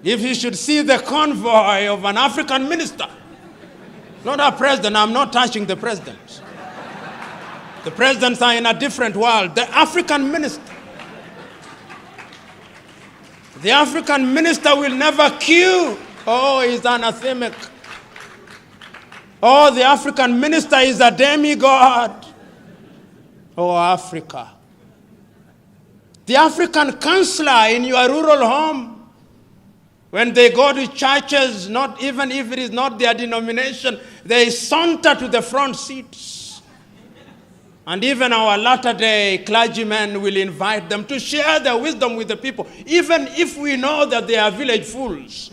if he should see the convoy of an African minister, not our president, I'm not touching the presidents. The presidents are in a different world. The African minister. The African minister will never queue. Oh, he's anathemic. Oh, the African minister is a demigod. Oh, Africa. The African counselor in your rural home, when they go to churches, not even if it is not their denomination, they saunter to the front seats. And even our latter-day clergymen will invite them to share their wisdom with the people, even if we know that they are village fools.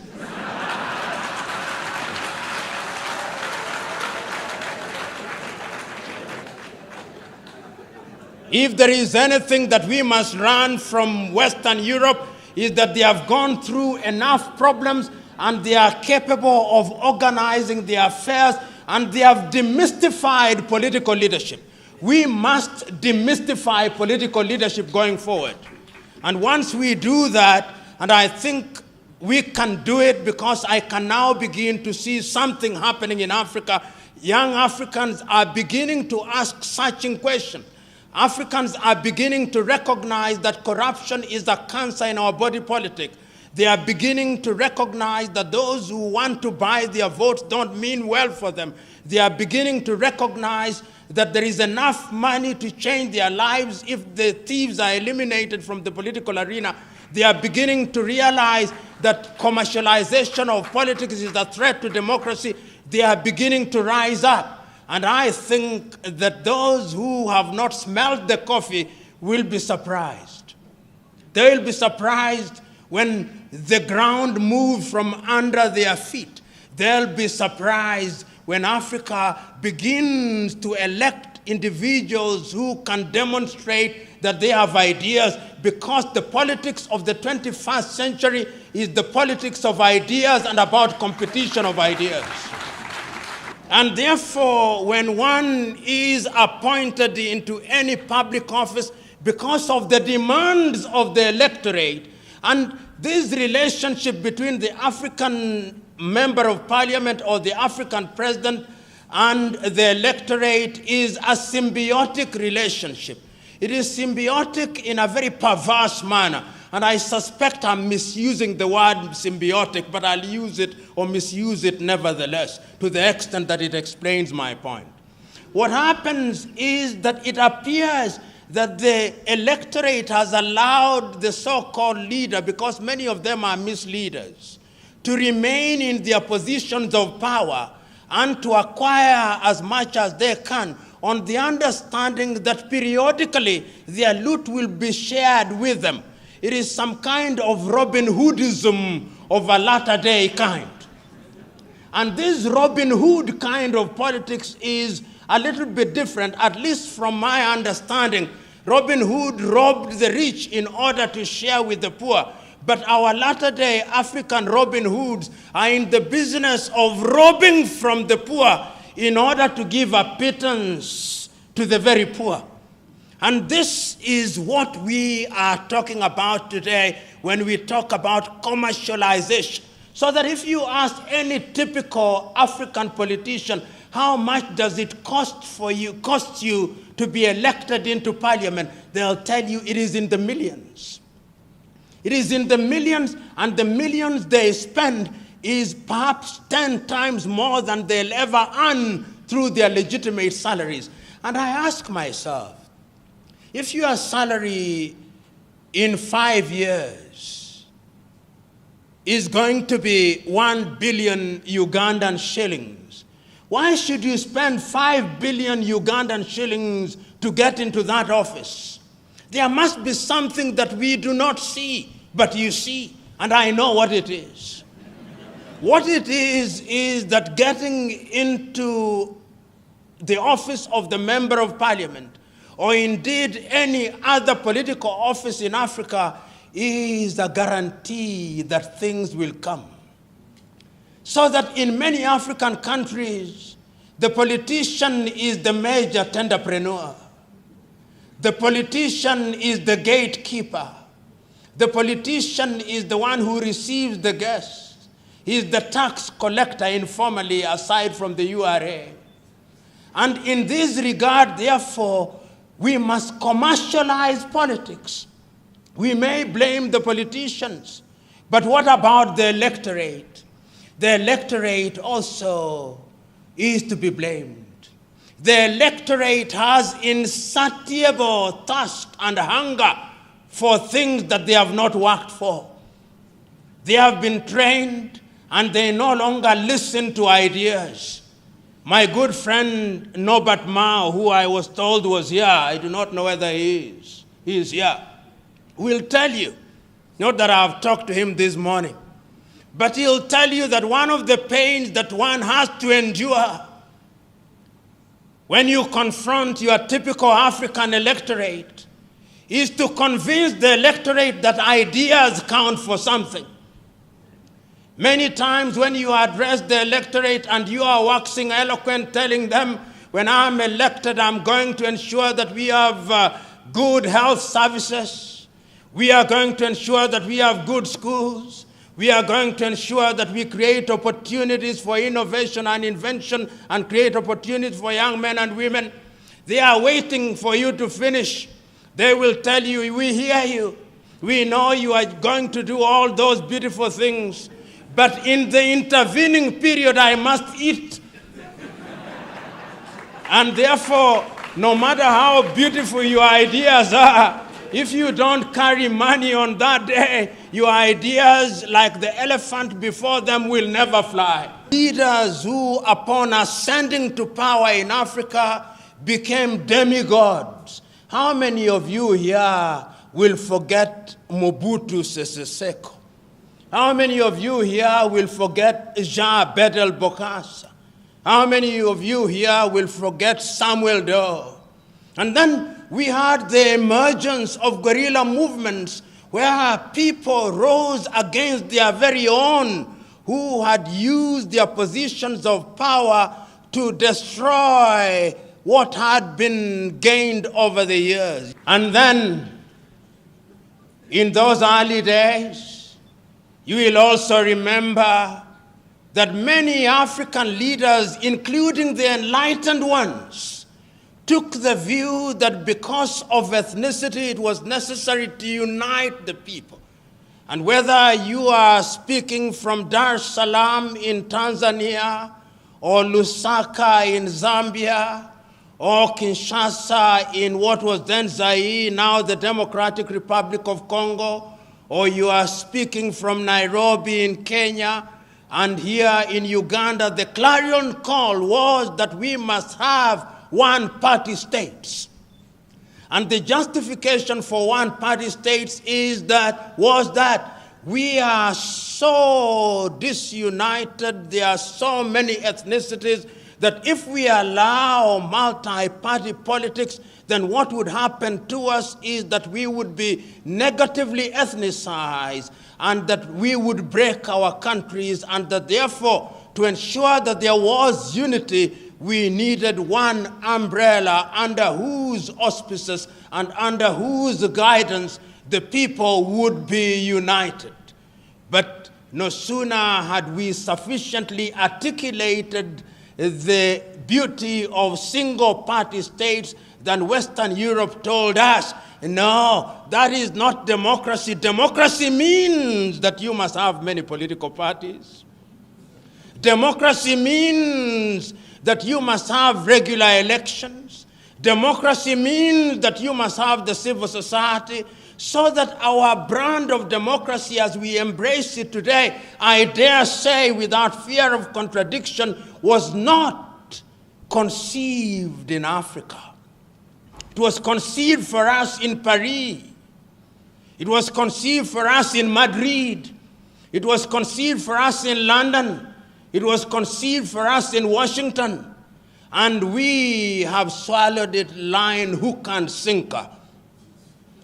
If there is anything that we must learn from Western Europe, is that they have gone through enough problems and they are capable of organizing their affairs, and they have demystified political leadership. We must demystify political leadership going forward. And once we do that, and I think we can do it because I can now begin to see something happening in Africa. Young Africans are beginning to ask searching questions. Africans are beginning to recognize that corruption is a cancer in our body politic. They are beginning to recognize that those who want to buy their votes don't mean well for them. They are beginning to recognize that there is enough money to change their lives if the thieves are eliminated from the political arena. They are beginning to realize that commercialization of politics is a threat to democracy. They are beginning to rise up. And I think that those who have not smelled the coffee will be surprised. They will be surprised when the ground moves from under their feet. They'll be surprised when Africa begins to elect individuals who can demonstrate that they have ideas, because the politics of the 21st century is the politics of ideas and about competition of ideas. And therefore, when one is appointed into any public office because of the demands of the electorate, and this relationship between the African member of parliament or the African president and the electorate is a symbiotic relationship. It is symbiotic in a very perverse manner. And I suspect I'm misusing the word symbiotic, but I'll use it or misuse it nevertheless, to the extent that it explains my point. What happens is that it appears that the electorate has allowed the so-called leader, because many of them are misleaders, to remain in their positions of power and to acquire as much as they can, on the understanding that periodically their loot will be shared with them. It is some kind of Robin Hoodism of a latter-day kind. And this Robin Hood kind of politics is a little bit different, at least from my understanding. Robin Hood robbed the rich in order to share with the poor. But our latter-day African Robin Hoods are in the business of robbing from the poor in order to give a pittance to the very poor. And this is what we are talking about today when we talk about commercialization. So that if you ask any typical African politician, how much does it cost you to be elected into parliament, they'll tell you it is in the millions. It is in the millions, and the millions they spend is perhaps 10 times more than they'll ever earn through their legitimate salaries. And I ask myself, if your salary in 5 years is going to be 1 billion Ugandan shillings, why should you spend 5 billion Ugandan shillings to get into that office? There must be something that we do not see, but you see, and I know what it is. What it is that getting into the office of the Member of Parliament, or indeed any other political office in Africa, is a guarantee that things will come. So that in many African countries, the politician is the major tenderpreneur. The politician is the gatekeeper. The politician is the one who receives the guests. He is the tax collector informally, aside from the URA. And in this regard, therefore, we must commercialize politics. We may blame the politicians, but what about the electorate? The electorate also is to be blamed. The electorate has insatiable thirst and hunger for things that they have not worked for. They have been trained and they no longer listen to ideas. My good friend Norbert Mao, who I was told was here, I do not know whether he is here, will tell you, not that I have talked to him this morning, but he'll tell you that one of the pains that one has to endure when you confront your typical African electorate is to convince the electorate that ideas count for something. Many times when you address the electorate and you are waxing eloquent, telling them, when I'm elected, I'm going to ensure that we have good health services. We are going to ensure that we have good schools. We are going to ensure that we create opportunities for innovation and invention and create opportunities for young men and women. They are waiting for you to finish. They will tell you, we hear you. We know you are going to do all those beautiful things. But in the intervening period, I must eat. And therefore, no matter how beautiful your ideas are, if you don't carry money on that day, your ideas, like the elephant before them, will never fly. Leaders who, upon ascending to power in Africa, became demigods. How many of you here will forget Mobutu Sese Seko? How many of you here will forget Jean Bedel Bokassa? How many of you here will forget Samuel Doe? And then we had the emergence of guerrilla movements where people rose against their very own who had used their positions of power to destroy what had been gained over the years. And then, in those early days, you will also remember that many African leaders, including the enlightened ones, took the view that because of ethnicity, it was necessary to unite the people. And whether you are speaking from Dar es Salaam in Tanzania, or Lusaka in Zambia, or Kinshasa in what was then Zaire, now the Democratic Republic of Congo, or you are speaking from Nairobi in Kenya, and here in Uganda, the clarion call was that we must have one-party states. And the justification for one-party states was that we are so disunited, there are so many ethnicities, that if we allow multi-party politics, then what would happen to us is that we would be negatively ethnicized and that we would break our countries, and that therefore, to ensure that there was unity, we needed one umbrella under whose auspices and under whose guidance the people would be united. But no sooner had we sufficiently articulated the beauty of single-party states than Western Europe told us, no, that is not democracy. Democracy means that you must have many political parties. Democracy means that you must have regular elections. Democracy means that you must have the civil society, so that our brand of democracy as we embrace it today, I dare say without fear of contradiction, was not conceived in Africa. It was conceived for us in Paris. It was conceived for us in Madrid. It was conceived for us in London. It was conceived for us in Washington. And we have swallowed it line, hook, and sinker.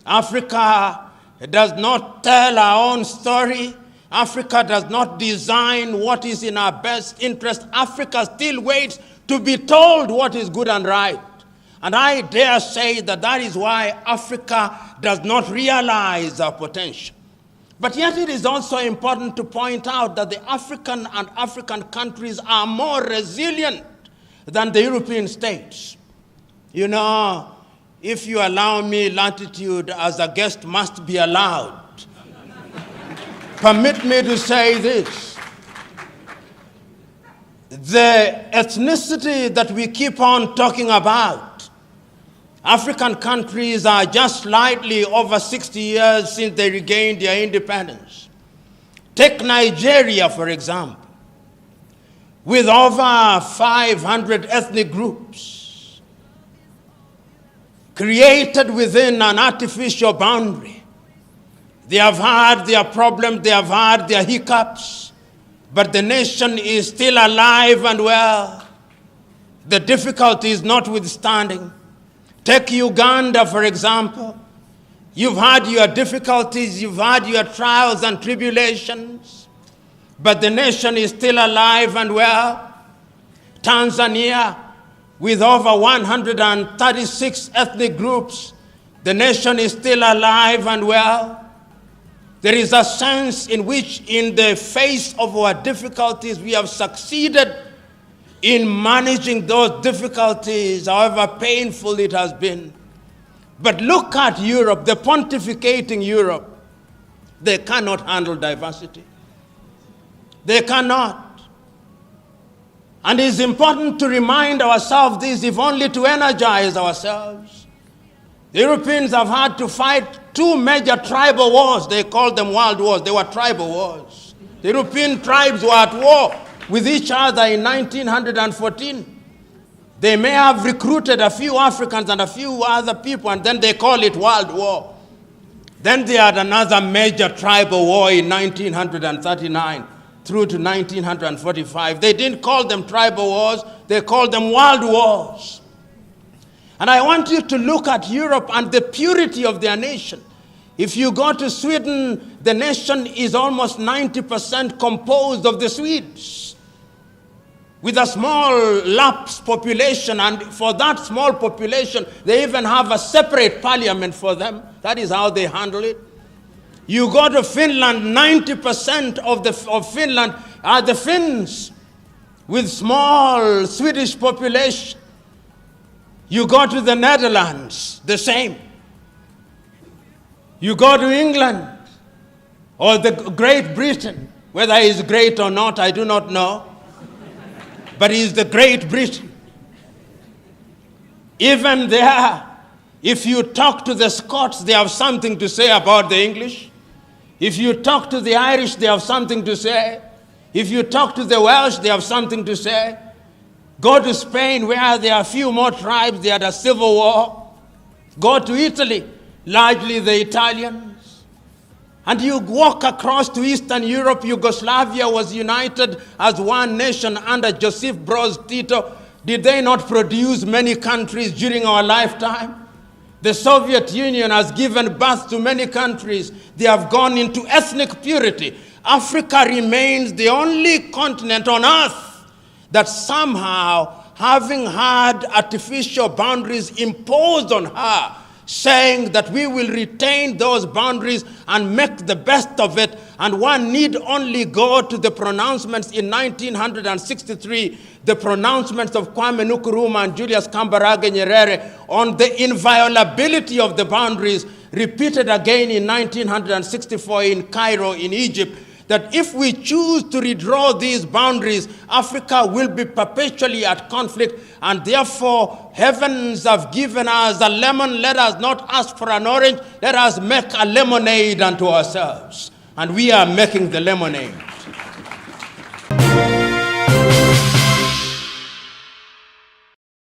Africa does not tell our own story. Africa does not design what is in our best interest. Africa still waits to be told what is good and right. And I dare say that that is why Africa does not realize our potential. But yet it is also important to point out that the African and African countries are more resilient than the European states. You know, if you allow me latitude as a guest must be allowed, permit me to say this. The ethnicity that we keep on talking about, African countries are just slightly over 60 years since they regained their independence. Take Nigeria, for example, with over 500 ethnic groups created within an artificial boundary. They have had their problems, they have had their hiccups, but the nation is still alive and well. The difficulties notwithstanding. Take Uganda, for example. You've had your difficulties, you've had your trials and tribulations, but the nation is still alive and well. Tanzania, with over 136 ethnic groups, the nation is still alive and well. There is a sense in which, in the face of our difficulties, we have succeeded in managing those difficulties, however painful it has been. But look at Europe, the pontificating Europe. They cannot handle diversity. They cannot. And it's important to remind ourselves this, if only to energize ourselves. The Europeans have had to fight two major tribal wars. They called them world wars. They were tribal wars. The European tribes were at war with each other in 1914. They may have recruited a few Africans and a few other people, and then they call it World War. Then they had another major tribal war in 1939 through to 1945. They didn't call them tribal wars, they called them world wars. And I want you to look at Europe and the purity of their nation. If you go to Sweden, the nation is almost 90% composed of the Swedes, with a small lapsed population, and for that small population, they even have a separate parliament for them. That is how they handle it. You go to Finland, 90% of Finland are the Finns, with small Swedish population. You go to the Netherlands, the same. You go to England or the Great Britain, whether he is great or not, I do not know, but he is the Great Britain. Even there, if you talk to the Scots, they have something to say about the English. If you talk to the Irish, they have something to say. If you talk to the Welsh, they have something to say. Go to Spain, where there are a few more tribes, they had a civil war. Go to Italy, largely the Italians. And you walk across to Eastern Europe. Yugoslavia was united as one nation under Joseph Broz Tito. Did they not produce many countries during our lifetime? The Soviet Union has given birth to many countries. They have gone into ethnic purity. Africa remains the only continent on earth that somehow, having had artificial boundaries imposed on her, saying that we will retain those boundaries and make the best of it, and one need only go to the pronouncements in 1963, the pronouncements of Kwame Nkrumah and Julius Kambarage Nyerere on the inviolability of the boundaries, repeated again in 1964 in Cairo, in Egypt, that if we choose to redraw these boundaries, Africa will be perpetually at conflict, and therefore heavens have given us a lemon. Let us not ask for an orange. Let us make a lemonade unto ourselves. And we are making the lemonade.